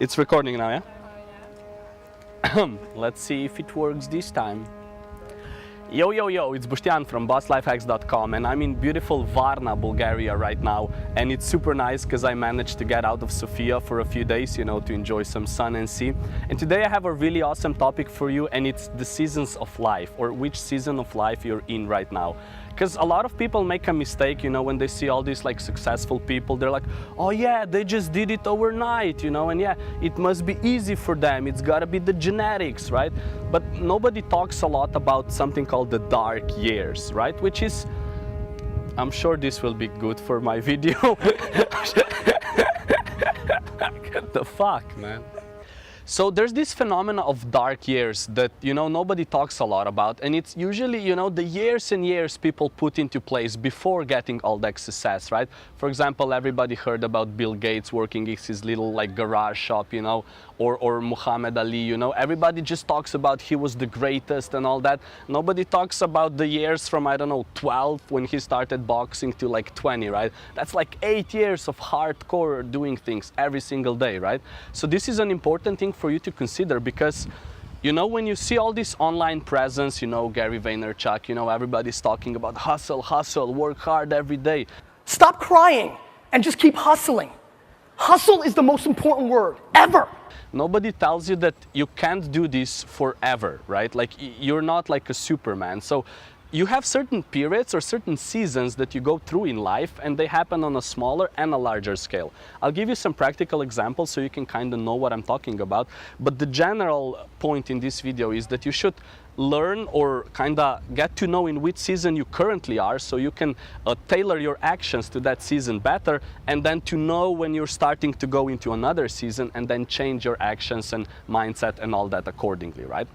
It's recording now, yeah? Let's see if it works this time. Yo, it's Boštjan from BossLifehacks.com, and I'm in beautiful Varna, Bulgaria right now. And it's super nice because I managed to get out of Sofia for a few days, you know, to enjoy some sun and sea. And today I have a really awesome topic for you, and it's the seasons of life, or which season of life you're in right now. Because a lot of people make a mistake, you know, when they see all these like successful people, they're like, oh yeah, they just did it overnight, you know, and yeah, it must be easy for them. It's gotta be the genetics, right? But nobody talks a lot about something called the dark years, right? Which is, I'm sure this will be good for my video. What the fuck, man? So there's this phenomena of dark years that, you know, nobody talks a lot about, and it's usually, you know, the years and years people put into place before getting all that success, right? For example, everybody heard about Bill Gates working in his little like garage shop, you know, or Muhammad Ali, you know, everybody just talks about he was the greatest and all that. Nobody talks about the years from, I don't know, 12 when he started boxing to like 20, right? That's like 8 years of hardcore doing things every single day, right? So this is an important thing for you to consider, because you know, when you see all this online presence, you know, Gary Vaynerchuk, you know, everybody's talking about hustle, work hard every day. Stop crying and just keep hustling. Hustle is the most important word ever. Nobody tells you that you can't do this forever, right? Like, you're not like a Superman. So you have certain periods or certain seasons that you go through in life, and they happen on a smaller and a larger scale. I'll give you some practical examples so you can kind of know what I'm talking about. But the general point in this video is that you should learn or kind of get to know in which season you currently are, so you can tailor your actions to that season better, and then to know when you're starting to go into another season, and then change your actions and mindset and all that accordingly, right?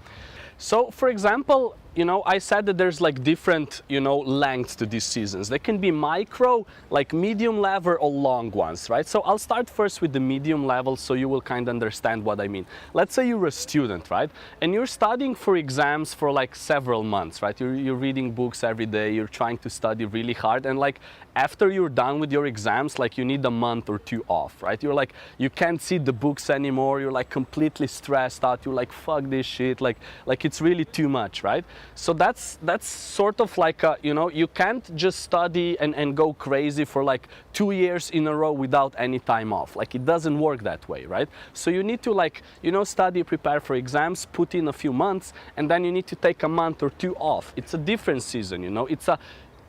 So, for example, you know, I said that there's like different, you know, lengths to these seasons. They can be micro, like medium level, or long ones, right? So I'll start first with the medium level so you will kind of understand what I mean. Let's say you're a student, right? And you're studying for exams for like several months, right? You're reading books every day, you're trying to study really hard, and like after you're done with your exams, like you need a month or two off, right? You're like, you can't see the books anymore, you're like completely stressed out, you're like, fuck this shit, like it's really too much, right? So that's sort of like a, you know, you can't just study and go crazy for like 2 years in a row without any time off. Like, it doesn't work that way, right? So you need to, like, you know, study, prepare for exams, put in a few months, and then you need to take a month or two off. It's a different season, you know, it's a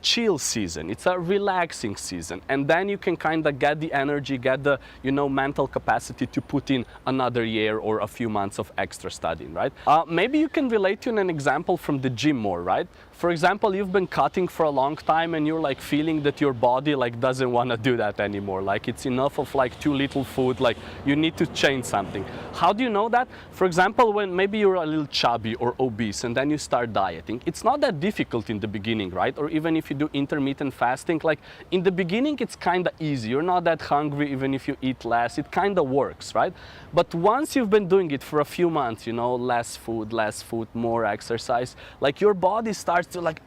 chill season, it's a relaxing season, and then you can kind of get the energy, get the, you know, mental capacity to put in another year or a few months of extra studying, right? Maybe you can relate to an example from the gym more, right? For example, you've been cutting for a long time and you're like feeling that your body like doesn't want to do that anymore. Like, it's enough of like too little food, like you need to change something. How do you know that? For example, when maybe you're a little chubby or obese and then you start dieting, it's not that difficult in the beginning, right? Or even if you do intermittent fasting, like in the beginning it's kind of easy. You're not that hungry even if you eat less. It kind of works, right? But once you've been doing it for a few months, you know, less food, more exercise, like your body starts to like,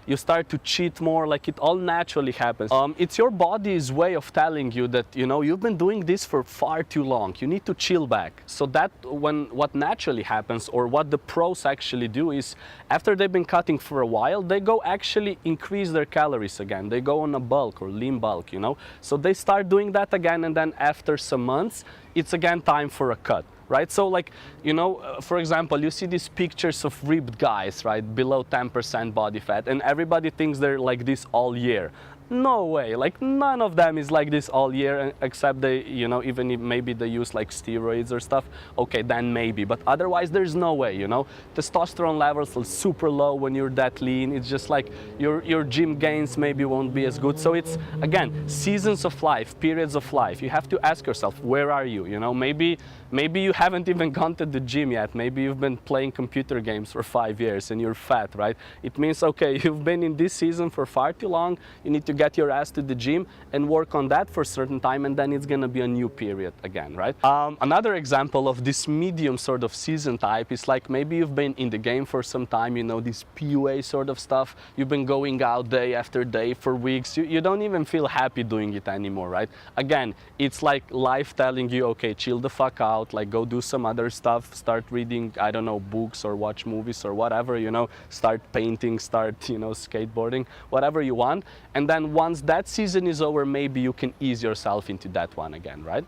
you start to cheat more, like it all naturally happens. It's your body's way of telling you that, you know, you've been doing this for far too long. You need to chill back. So that what naturally happens, or what the pros actually do, is after they've been cutting for a while, they go actually increase their calories again. They go on a bulk or lean bulk, you know. So they start doing that again, and then after some months, it's again time for a cut. Right? So like, you know, for example, you see these pictures of ripped guys, right? Below 10% body fat, and everybody thinks they're like this all year. No way, like none of them is like this all year, except they, you know, even if maybe they use like steroids or stuff, okay, then maybe, but otherwise there's no way, you know. Testosterone levels are super low when you're that lean. It's just like your gym gains maybe won't be as good. So it's, again, seasons of life, periods of life. You have to ask yourself, where are you? You know, maybe you haven't even gone to the gym yet. Maybe you've been playing computer games for 5 years and you're fat, right? It means, okay, you've been in this season for far too long. You need to get your ass to the gym and work on that for a certain time, and then it's gonna be a new period again, right? Another example of this medium sort of season type is like maybe you've been in the game for some time, you know, this PUA sort of stuff. You've been going out day after day for weeks. You don't even feel happy doing it anymore, right? Again, it's like life telling you, okay, chill the fuck out, like go do some other stuff, start reading, I don't know, books or watch movies or whatever, you know, start painting, start, you know, skateboarding, whatever you want. And then once that season is over, maybe you can ease yourself into that one again, right?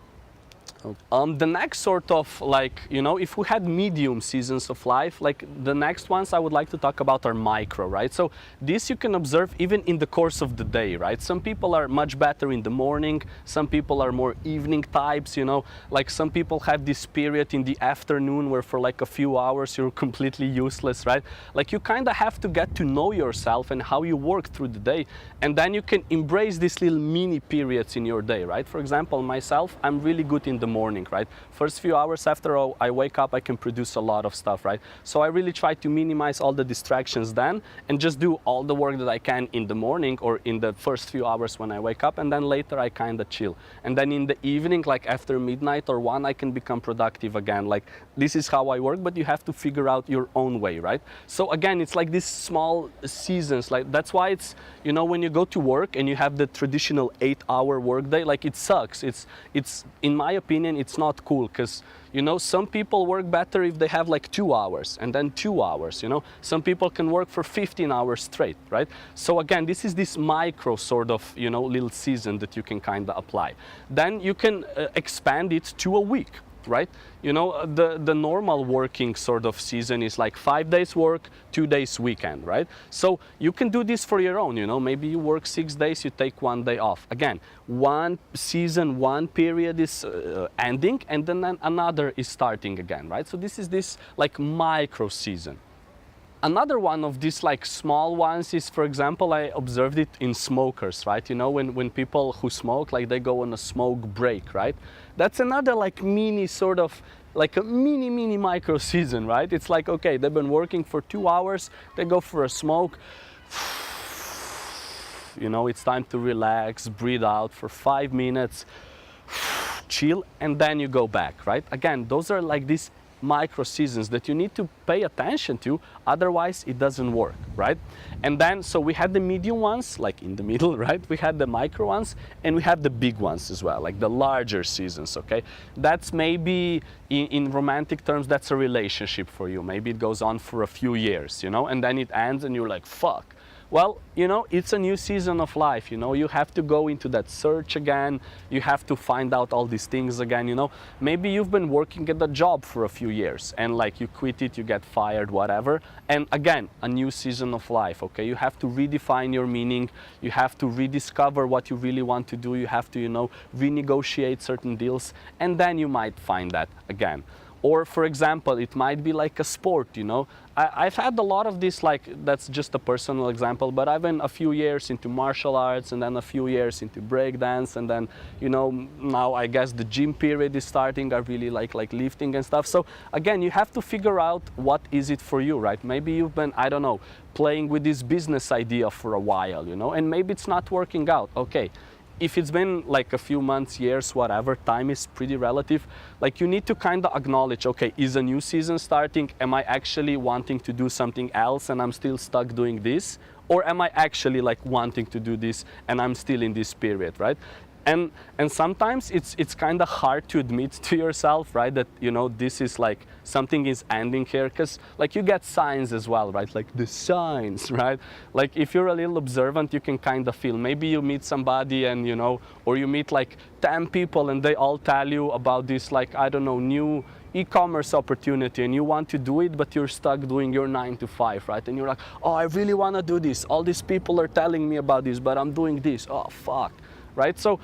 The next sort of like, you know, if we had medium seasons of life, like the next ones I would like to talk about are micro, right? So this you can observe even in the course of the day, right? Some people are much better in the morning, some people are more evening types, you know, like some people have this period in the afternoon where for like a few hours you're completely useless, right? Like you kind of have to get to know yourself and how you work through the day, and then you can embrace these little mini periods in your day, right? For example, myself, I'm really good in the morning, right? First few hours after I wake up, I can produce a lot of stuff, right? So I really try to minimize all the distractions then and just do all the work that I can in the morning or in the first few hours when I wake up, and then later I kind of chill. And then in the evening, like after midnight or 1, I can become productive again. Like this is how I work, but you have to figure out your own way, right? So again, it's like these small seasons, like that's why it's, you know, when you go to work and you have the traditional 8-hour workday, like it sucks. It's in my opinion, it's not cool, because, you know, some people work better if they have like 2 hours and then 2 hours, you know. Some people can work for 15 hours straight, right? So again, this is this micro sort of, you know, little season that you can kind of apply. Then you can expand it to a week, right? You know, the normal working sort of season is like 5 days work, 2 days weekend, right? So you can do this for your own, you know, maybe you work 6 days, you take 1 day off. Again, one season, one period is ending, and then another is starting again, right? So this is this like micro season. Another one of these like small ones is, for example, I observed it in smokers, right? You know, when people who smoke, like they go on a smoke break, right? That's another like mini sort of, like a mini micro season, right? It's like, okay, they've been working for 2 hours, they go for a smoke. You know, it's time to relax, breathe out for 5 minutes, chill, and then you go back, right? Again, those are like these micro seasons that you need to pay attention to, otherwise it doesn't work, right? And then, so we had the medium ones, like in the middle, right? We had the micro ones, and we have the big ones as well, like the larger seasons, okay? That's maybe, in romantic terms, that's a relationship for you. Maybe it goes on for a few years, you know, and then it ends and you're like, fuck. Well, you know, it's a new season of life, you know, you have to go into that search again, you have to find out all these things again, you know. Maybe you've been working at a job for a few years and like you quit it, you get fired, whatever, and again, a new season of life, okay? You have to redefine your meaning, you have to rediscover what you really want to do, you have to, you know, renegotiate certain deals, and then you might find that again. Or for example, it might be like a sport, you know. I've had a lot of this, like, that's just a personal example, but I've been a few years into martial arts and then a few years into breakdance, and then, you know, now I guess the gym period is starting. I really like lifting and stuff. So again, you have to figure out what is it for you, right? Maybe you've been, I don't know, playing with this business idea for a while, you know, and maybe it's not working out. Okay. If it's been like a few months, years, whatever, time is pretty relative. Like you need to kind of acknowledge, okay, is a new season starting? Am I actually wanting to do something else and I'm still stuck doing this? Or am I actually like wanting to do this and I'm still in this period, right? And sometimes it's kind of hard to admit to yourself, right, that, you know, this is like something is ending here, because like you get signs as well, right, like the signs, right? Like if you're a little observant, you can kind of feel, maybe you meet somebody and, you know, or you meet like 10 people and they all tell you about this, like, I don't know, new e-commerce opportunity, and you want to do it, but you're stuck doing your 9 to 5, right? And you're like, oh, I really want to do this. All these people are telling me about this, but I'm doing this. Oh, fuck. Right? So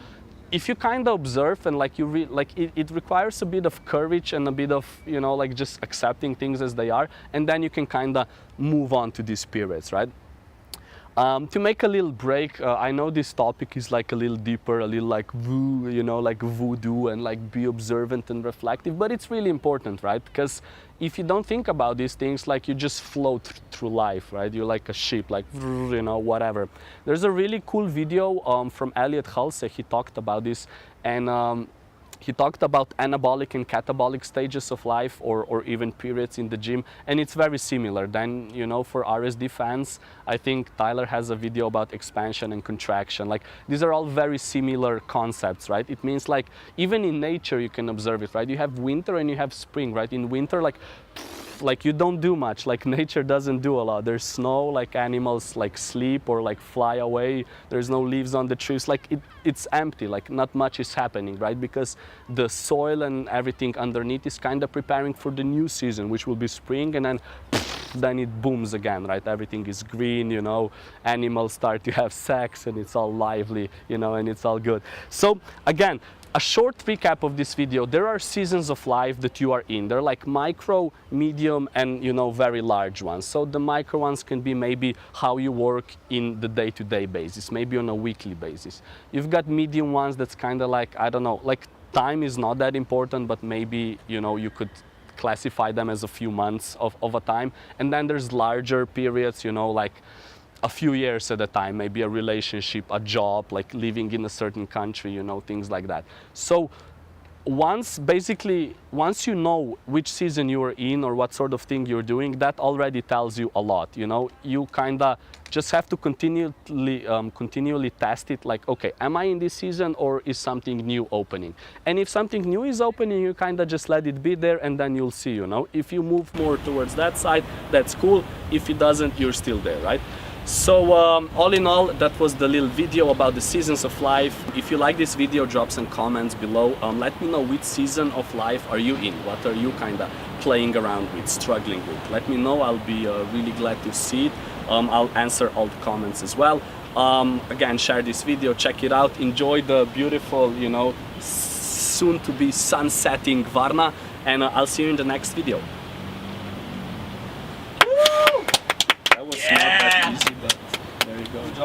if you kind of observe and like it requires a bit of courage and a bit of, you know, like just accepting things as they are, and then you can kind of move on to these periods, right? To make a little break, I know this topic is like a little deeper, a little like woo, you know, like voodoo and like be observant and reflective, but it's really important, right? Because if you don't think about these things, like you just float through life, right? You're like a sheep, like, you know, whatever. There's a really cool video from Elliot Halsey. He talked about this, and he talked about anabolic and catabolic stages of life, or even periods in the gym, and it's very similar. Then, you know, for RSD fans, I think Tyler has a video about expansion and contraction. Like, these are all very similar concepts, right? It means like, even in nature you can observe it, right? You have winter and you have spring, right? In winter, like you don't do much, like nature doesn't do a lot. There's snow, like animals like sleep or like fly away. There's no leaves on the trees, like it's empty, like not much is happening, right? Because the soil and everything underneath is kind of preparing for the new season, which will be spring, and then it booms again, right? Everything is green, you know, animals start to have sex and it's all lively, you know, and it's all good. So again, a short recap of this video: there are seasons of life that you are in. They're like micro, medium, and, you know, very large ones. So the micro ones can be maybe how you work in the day-to-day basis, maybe on a weekly basis. You've got medium ones that's kind of like, I don't know, like time is not that important, but maybe, you know, you could classify them as a few months of a time. And then there's larger periods, you know, like a few years at a time, maybe a relationship, a job, like living in a certain country, you know, things like that. So once you know which season you are in or what sort of thing you're doing, that already tells you a lot, you know. You kind of just have to continually test it, like, okay, am I in this season or is something new opening? And if something new is opening, you kind of just let it be there, and then you'll see, you know. If you move more towards that side, that's cool. If it doesn't, you're still there, right? So all in all, that was the little video about the seasons of life. If you like this video, drop some comments below. Let me know which season of life are you in. What are you kind of playing around with, struggling with? Let me know. I'll be really glad to see it. I'll answer all the comments as well. Again, share this video, check it out. Enjoy the beautiful, you know, soon to be sunsetting Varna, and I'll see you in the next video. That was not that easy, but there you go.